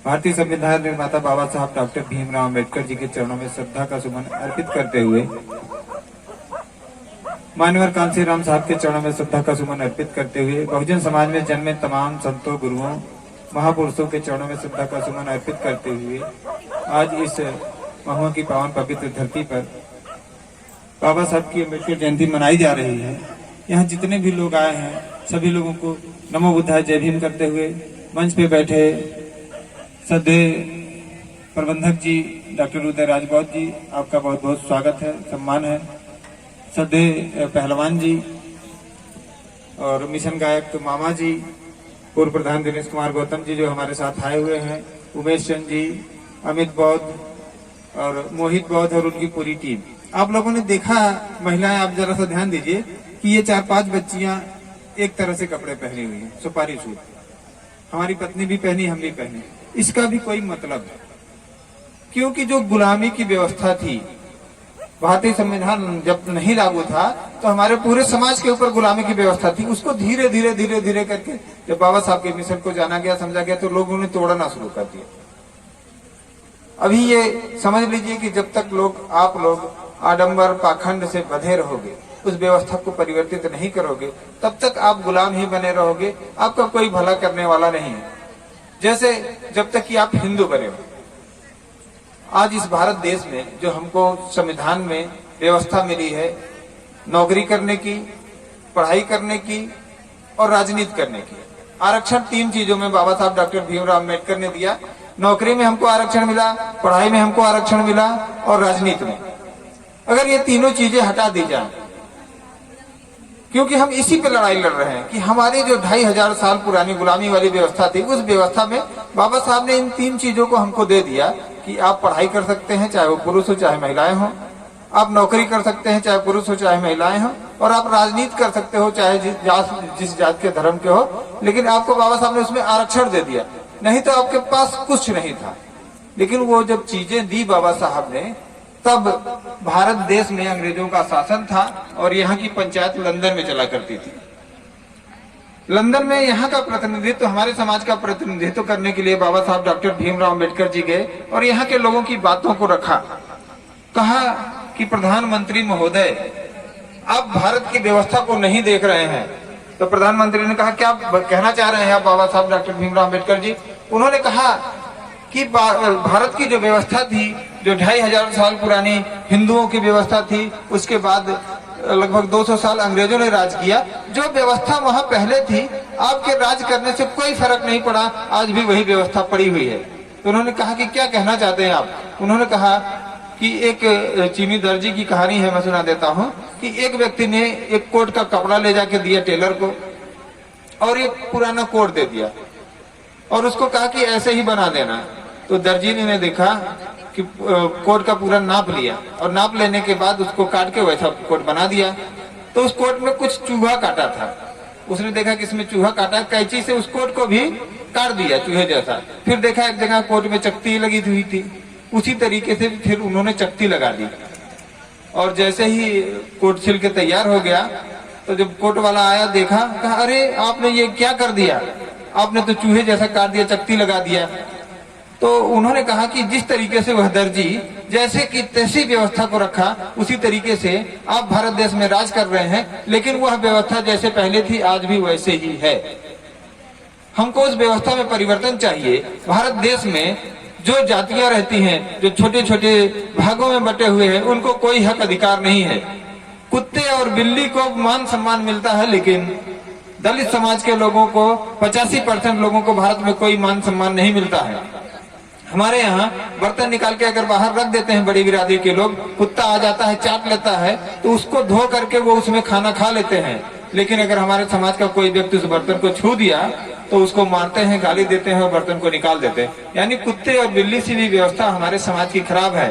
भारतीय संविधान निर्माता बाबा साहब डॉक्टर भीमराव अम्बेडकर जी के चरणों में श्रद्धा का सुमन अर्पित करते हुए मान्यवर कांसी राम साहब के चरणों में श्रद्धा का सुमन अर्पित करते हुए बहुजन समाज में जन्मे तमाम संतों, गुरुओं, महापुरुषों के चरणों में श्रद्धा का सुमन अर्पित करते हुए आज इस महुआ की पावन पवित्र धरती पर बाबा साहब की अम्बेडकर जयंती मनाई जा रही है। यहाँ जितने भी लोग आए हैं सभी लोगों को नमो बुद्धाय जय भीम करते हुए मंच पे बैठे श्रद्धेय प्रबंधक जी डॉक्टर उदय राजगौर जी, आपका बहुत बहुत स्वागत है, सम्मान है। श्रद्धेय पहलवान जी और मिशन गायक मामा जी, पूर्व प्रधान दिनेश कुमार गौतम जी जो हमारे साथ आए हुए हैं, उमेश चंद जी, अमित बौद्ध और मोहित बौद्ध और उनकी पूरी टीम। आप लोगों ने देखा, महिलाएं आप जरा सा ध्यान दीजिए कि ये 4-5 बच्चियां एक तरह से कपड़े पहनी हुई हैं, सुपारी सूट। हमारी पत्नी भी पहनी, हम भी पहने। इसका भी कोई मतलब है, क्योंकि जो गुलामी की व्यवस्था थी, भारतीय संविधान जब नहीं लागू था तो हमारे पूरे समाज के ऊपर गुलामी की व्यवस्था थी। उसको धीरे धीरे धीरे धीरे करके जब बाबा साहब के मिशन को जाना गया, समझा गया, तो लोगों ने तोड़ना शुरू कर दिया। अभी ये समझ लीजिए कि जब तक आप लोग आडंबर पाखंड से बंधे रहोगे, उस व्यवस्था को परिवर्तित नहीं करोगे, तब तक आप गुलाम ही बने रहोगे। आपका कोई भला करने वाला नहीं है। जैसे जब तक कि आप हिंदू बने हो, आज इस भारत देश में जो हमको संविधान में व्यवस्था मिली है नौकरी करने की, पढ़ाई करने की और राजनीति करने की, आरक्षण 3 चीजों में बाबा साहब डॉक्टर भीमराव अम्बेडकर ने दिया। नौकरी में हमको आरक्षण मिला, पढ़ाई में हमको आरक्षण मिला और राजनीति में। अगर ये तीनों चीजें हटा दी जाए, क्योंकि हम इसी पे लड़ाई लड़ रहे हैं कि हमारी जो 2500 साल पुरानी गुलामी वाली व्यवस्था थी, उस व्यवस्था में बाबा साहब ने इन 3 चीजों को हमको दे दिया कि आप पढ़ाई कर सकते हैं, चाहे वो पुरुष हो चाहे महिलाएं हो, आप नौकरी कर सकते हैं चाहे पुरुष हो चाहे महिलाएं हो, और आप राजनीति कर सकते हो चाहे जिस जात के धर्म के हो। लेकिन आपको बाबा साहब ने उसमें आरक्षण दे दिया, नहीं तो आपके पास कुछ नहीं था। लेकिन वो जब चीजें दी बाबा साहब ने, तब भारत देश में अंग्रेजों का शासन था और यहाँ की पंचायत लंदन में चला करती थी। लंदन में यहाँ का प्रतिनिधित्व, हमारे समाज का प्रतिनिधित्व करने के लिए बाबा साहब डॉक्टर भीमराव अम्बेडकर जी गए और यहाँ के लोगों की बातों को रखा। कहा कि प्रधानमंत्री महोदय, आप भारत की व्यवस्था को नहीं देख रहे हैं। तो प्रधानमंत्री ने कहा, क्या कहना चाह रहे हैं आप बाबा साहब डॉक्टर भीमराव अम्बेडकर जी? उन्होंने कहा कि भारत की जो व्यवस्था थी, जो 2500 साल पुरानी हिंदुओं की व्यवस्था थी, उसके बाद लगभग 200 साल अंग्रेजों ने राज किया। जो व्यवस्था वहां पहले थी, आपके राज करने से कोई फर्क नहीं पड़ा, आज भी वही व्यवस्था पड़ी हुई है। तो उन्होंने कहा कि क्या कहना चाहते हैं आप? उन्होंने कहा कि एक चीनी दर्जी की कहानी है, मैं सुना देता हूँ कि एक व्यक्ति ने एक कोट का कपड़ा ले जाके दिया टेलर को और एक पुराना कोट दे दिया और उसको कहा कि ऐसे ही बना देना। तो दर्जी ने देखा कि कोट का पूरा नाप लिया और नाप लेने के बाद उसको काट के वैसा कोट बना दिया। तो उस कोट में कुछ चूहा काटा था। उसने देखा कि इसमें चूहा काटा, कैंची से उस कोट को भी काट दिया चूहे जैसा। फिर देखा एक जगह कोट में चकती लगी हुई थी, उसी तरीके से फिर उन्होंने चकती लगा दी और जैसे ही कोट सिल के तैयार हो गया, तो जब कोट वाला आया देखा, कहा, अरे आपने ये क्या कर दिया? आपने तो चूहे जैसा काट दिया, चकती लगा दिया। तो उन्होंने कहा कि जिस तरीके से वह दर्जी जैसे कि तैसी व्यवस्था को रखा, उसी तरीके से आप भारत देश में राज कर रहे हैं, लेकिन वह व्यवस्था जैसे पहले थी आज भी वैसे ही है। हमको उस व्यवस्था में परिवर्तन चाहिए। भारत देश में जो जातियां रहती हैं, जो छोटे छोटे भागों में बटे हुए हैं, उनको कोई हक अधिकार नहीं है। कुत्ते और बिल्ली को मान सम्मान मिलता है, लेकिन दलित समाज के लोगों को, 85% लोगों को भारत में कोई मान सम्मान नहीं मिलता है। हमारे यहाँ बर्तन निकाल के अगर बाहर रख देते हैं बड़ी बिरादरी के लोग, कुत्ता आ जाता है, चाट लेता है, तो उसको धो करके वो उसमें खाना खा लेते हैं। लेकिन अगर हमारे समाज का कोई व्यक्ति उस बर्तन को छू दिया तो उसको मारते हैं, गाली देते हैं और बर्तन को निकाल देते हैं। यानी कुत्ते और बिल्ली से भी व्यवस्था हमारे समाज की खराब है।